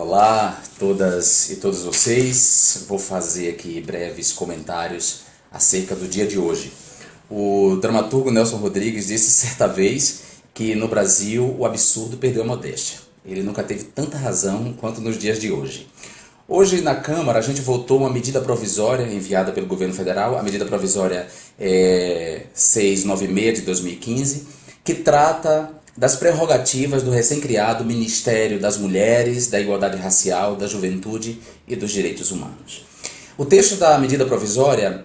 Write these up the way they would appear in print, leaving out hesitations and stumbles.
Olá, todas e todos vocês. Vou fazer aqui breves comentários acerca do dia de hoje. O dramaturgo Nelson Rodrigues disse certa vez que no Brasil o absurdo perdeu a modéstia. Ele nunca teve tanta razão quanto nos dias de hoje. Hoje na Câmara a gente votou uma medida provisória enviada pelo governo federal, a medida provisória 696 de 2015, que trata das prerrogativas do recém-criado Ministério das Mulheres, da Igualdade Racial, da Juventude e dos Direitos Humanos. O texto da medida provisória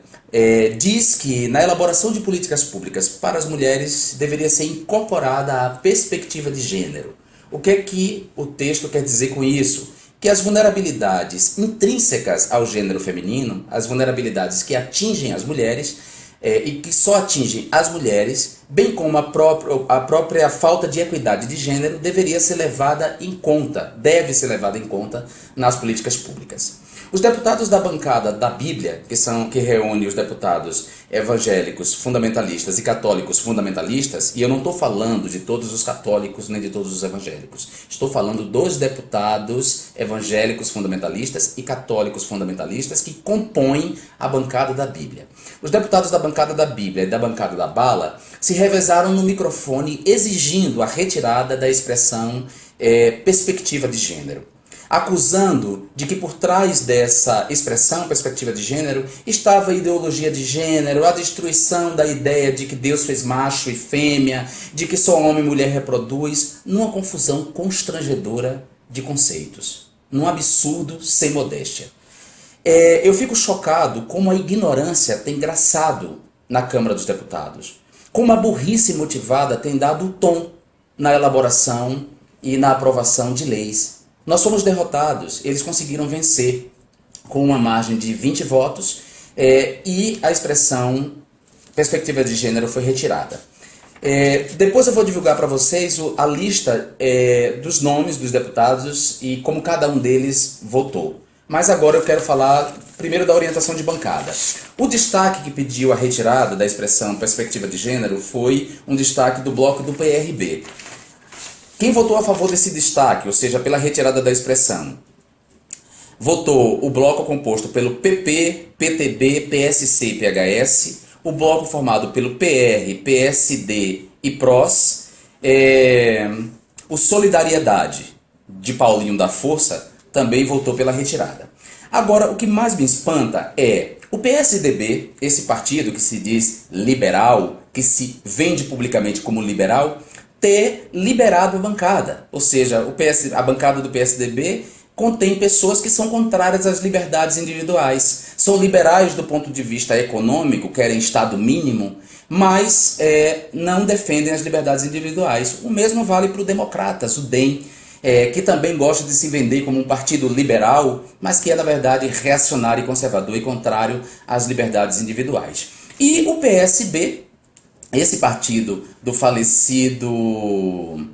diz que na elaboração de políticas públicas para as mulheres deveria ser incorporada a perspectiva de gênero. O que é que o texto quer dizer com isso? Que as vulnerabilidades intrínsecas ao gênero feminino, as vulnerabilidades que atingem as mulheres, e que só atingem as mulheres, bem como a própria falta de equidade de gênero, deveria ser levada em conta, deve ser levada em conta nas políticas públicas. Os deputados da bancada da Bíblia, que reúne os deputados evangélicos fundamentalistas e católicos fundamentalistas, e eu não estou falando de todos os católicos nem de todos os evangélicos, estou falando dos deputados evangélicos fundamentalistas e católicos fundamentalistas que compõem a bancada da Bíblia. Os deputados da bancada da Bíblia e da bancada da Bala se revezaram no microfone exigindo a retirada da expressão perspectiva de gênero, acusando de que por trás dessa expressão, perspectiva de gênero, estava a ideologia de gênero, a destruição da ideia de que Deus fez macho e fêmea, de que só homem e mulher reproduz, numa confusão constrangedora de conceitos, num absurdo sem modéstia. Eu fico chocado como a ignorância tem graçado na Câmara dos Deputados, como a burrice motivada tem dado o tom na elaboração e na aprovação de leis. Nós fomos derrotados, eles conseguiram vencer com uma margem de 20 votos e a expressão perspectiva de gênero foi retirada. Depois eu vou divulgar para vocês a lista dos nomes dos deputados e como cada um deles votou. Mas agora eu quero falar primeiro da orientação de bancada. O destaque que pediu a retirada da expressão perspectiva de gênero foi um destaque do bloco do PRB. Quem votou a favor desse destaque, ou seja, pela retirada da expressão? Votou o bloco composto pelo PP, PTB, PSC e PHS, o bloco formado pelo PR, PSD e PROS, o Solidariedade de Paulinho da Força também votou pela retirada. Agora, o que mais me espanta é o PSDB, esse partido que se diz liberal, que se vende publicamente como liberal, ter liberado a bancada. Ou seja, a bancada do PSDB contém pessoas que são contrárias às liberdades individuais. São liberais do ponto de vista econômico, querem Estado mínimo, mas não defendem as liberdades individuais. O mesmo vale para o Democratas, o DEM, que também gosta de se vender como um partido liberal, mas que é, na verdade, reacionário e conservador e contrário às liberdades individuais. E o PSB, esse partido do falecido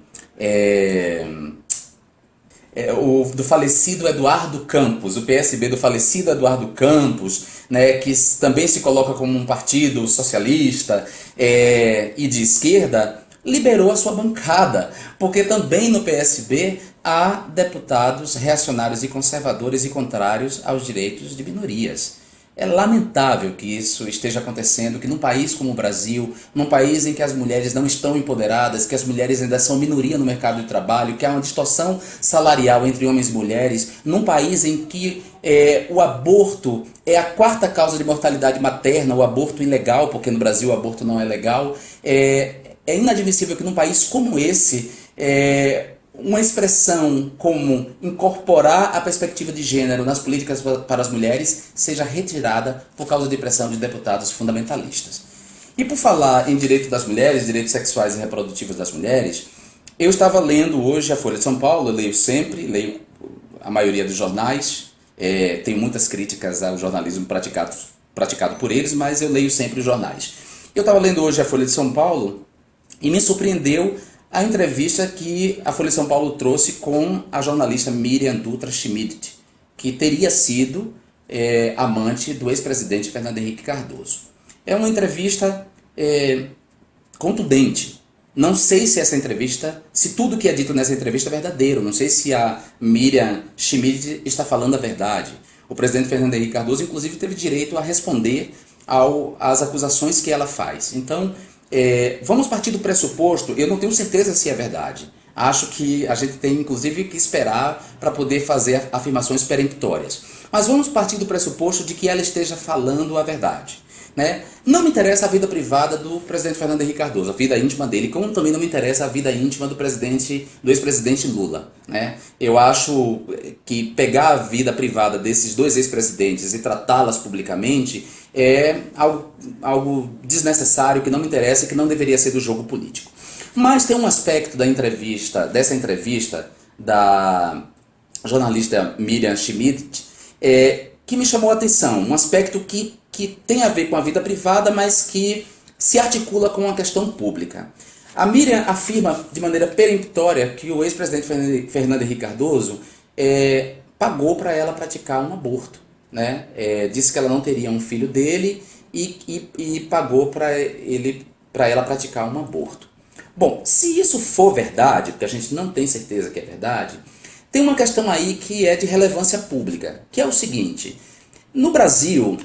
do falecido Eduardo Campos, o PSB do falecido Eduardo Campos, né, que também se coloca como um partido socialista e de esquerda, liberou a sua bancada, porque também no PSB há deputados reacionários e conservadores e contrários aos direitos de minorias. É lamentável que isso esteja acontecendo, que num país como o Brasil, num país em que as mulheres não estão empoderadas, que as mulheres ainda são minoria no mercado de trabalho, que há uma distorção salarial entre homens e mulheres, num país em que o aborto é a quarta causa de mortalidade materna, o aborto ilegal, porque no Brasil o aborto não é legal, é inadmissível que num país como esse uma expressão como incorporar a perspectiva de gênero nas políticas para as mulheres seja retirada por causa de pressão de deputados fundamentalistas. E por falar em direito das mulheres, direitos sexuais e reprodutivos das mulheres, eu estava lendo hoje a Folha de São Paulo, eu leio sempre, leio a maioria dos jornais, tenho muitas críticas ao jornalismo praticado por eles, mas eu leio sempre os jornais. Eu estava lendo hoje a Folha de São Paulo e me surpreendeu a entrevista que a Folha de São Paulo trouxe com a jornalista Miriam Dutra Schmidt, que teria sido amante do ex-presidente Fernando Henrique Cardoso. É uma entrevista contundente, Não sei se essa entrevista, se tudo que é dito nessa entrevista é verdadeiro. Não sei se a Miriam Schmidt está falando a verdade. O presidente Fernando Henrique Cardoso, inclusive, teve direito a responder às acusações que ela faz. Então, vamos partir do pressuposto, eu não tenho certeza se é verdade. Acho que a gente tem, inclusive, que esperar para poder fazer afirmações peremptórias. Mas vamos partir do pressuposto de que ela esteja falando a verdade. Né? Não me interessa a vida privada do presidente Fernando Henrique Cardoso, a vida íntima dele, como também não me interessa a vida íntima do ex-presidente Lula. Né? Eu acho que pegar a vida privada desses dois ex-presidentes e tratá-las publicamente é algo desnecessário, que não me interessa e que não deveria ser do jogo político. Mas tem um aspecto dessa entrevista da jornalista Miriam Schmidt, que me chamou a atenção, um aspecto que tem a ver com a vida privada, mas que se articula com a questão pública. A Miriam afirma de maneira peremptória que o ex-presidente Fernando Henrique Cardoso pagou para ela praticar um aborto. Né? Disse que ela não teria um filho dele e pagou para ela praticar um aborto. Bom, se isso for verdade, porque a gente não tem certeza que é verdade, tem uma questão aí que é de relevância pública, que é o seguinte: no Brasil,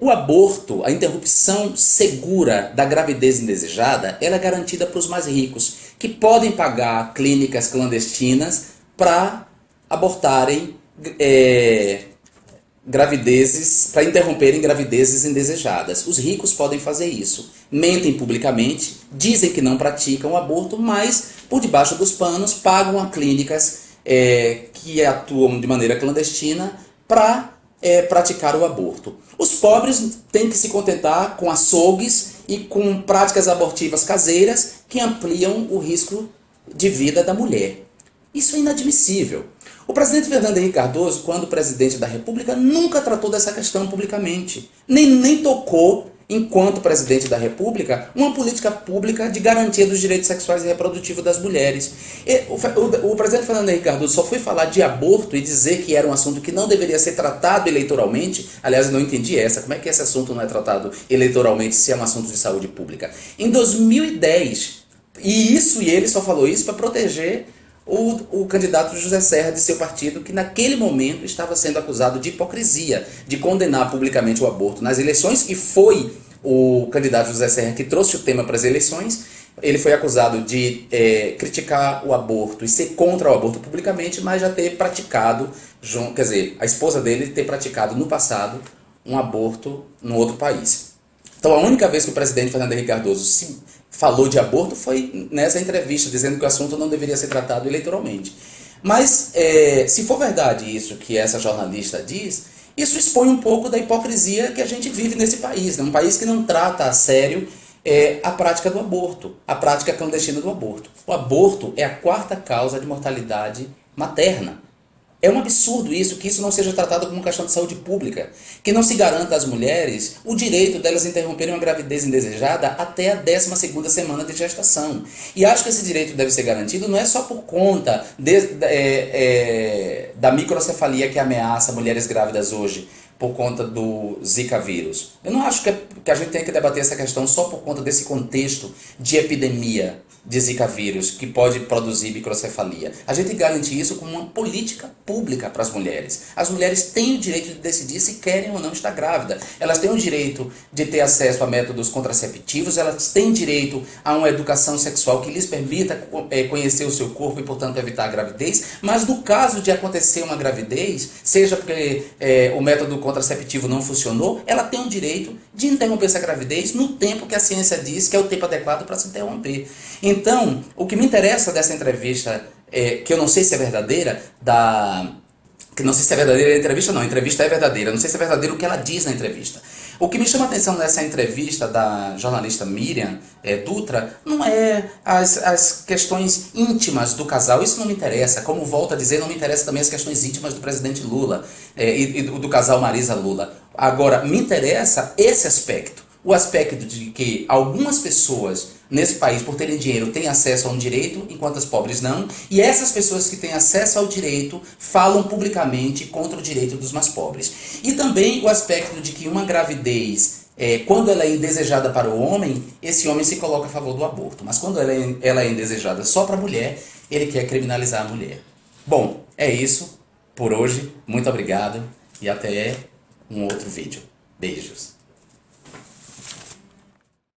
o aborto, a interrupção segura da gravidez indesejada, ela é garantida para os mais ricos, que podem pagar clínicas clandestinas para abortarem gravidezes, para interromperem gravidezes indesejadas. Os ricos podem fazer isso. Mentem publicamente, dizem que não praticam o aborto, mas por debaixo dos panos pagam a clínicas que atuam de maneira clandestina para praticar o aborto. Os pobres têm que se contentar com açougues e com práticas abortivas caseiras que ampliam o risco de vida da mulher. Isso é inadmissível. O presidente Fernando Henrique Cardoso, quando presidente da República, nunca tratou dessa questão publicamente. Nem tocou, enquanto presidente da República, uma política pública de garantia dos direitos sexuais e reprodutivos das mulheres. O presidente Fernando Henrique Cardoso só foi falar de aborto e dizer que era um assunto que não deveria ser tratado eleitoralmente. Aliás, eu não entendi como é que esse assunto não é tratado eleitoralmente se é um assunto de saúde pública? Em 2010. E ele só falou isso para proteger o candidato José Serra de seu partido, que naquele momento estava sendo acusado de hipocrisia, de condenar publicamente o aborto nas eleições, e foi o candidato José Serra que trouxe o tema para as eleições. Ele foi acusado de criticar o aborto e ser contra o aborto publicamente, mas já ter praticado, quer dizer, a esposa dele ter praticado no passado um aborto no outro país. Então a única vez que o presidente Fernando Henrique Cardoso falou de aborto foi nessa entrevista, dizendo que o assunto não deveria ser tratado eleitoralmente. Mas, se for verdade isso que essa jornalista diz, isso expõe um pouco da hipocrisia que a gente vive nesse país, né? Um país que não trata a sério a prática do aborto, a prática clandestina do aborto. O aborto é a 4ª causa de mortalidade materna. É um absurdo que isso não seja tratado como uma questão de saúde pública, que não se garanta às mulheres o direito delas interromperem uma gravidez indesejada até a 12ª semana de gestação. E acho que esse direito deve ser garantido não é só por conta da microcefalia que ameaça mulheres grávidas hoje, por conta do Zika vírus. Eu não acho que a gente tenha que debater essa questão só por conta desse contexto de epidemia de Zika vírus, que pode produzir microcefalia. A gente garante isso como uma política pública para as mulheres. As mulheres têm o direito de decidir se querem ou não estar grávidas. Elas têm o direito de ter acesso a métodos contraceptivos, elas têm direito a uma educação sexual que lhes permita conhecer o seu corpo e, portanto, evitar a gravidez. Mas no caso de acontecer uma gravidez, seja porque o método contraceptivo não funcionou, ela tem o direito de interromper essa gravidez no tempo que a ciência diz que é o tempo adequado para se interromper. Então, o que me interessa dessa entrevista, que eu não sei se é verdadeira, que não sei se é verdadeira a entrevista, não, a entrevista é verdadeira, não sei se é verdadeiro o que ela diz na entrevista. O que me chama a atenção nessa entrevista da jornalista Miriam Dutra não é as questões íntimas do casal, isso não me interessa, como volto a dizer, não me interessa também as questões íntimas do presidente Lula e do casal Marisa Lula. Agora, me interessa esse aspecto, o aspecto de que algumas pessoas nesse país, por terem dinheiro, têm acesso a um direito, enquanto as pobres não, e essas pessoas que têm acesso ao direito falam publicamente contra o direito dos mais pobres. E também o aspecto de que uma gravidez Quando ela é indesejada para o homem, esse homem se coloca a favor do aborto. Mas quando ela é indesejada só para a mulher, ele quer criminalizar a mulher. Bom, é isso por hoje. Muito obrigado e até um outro vídeo. Beijos.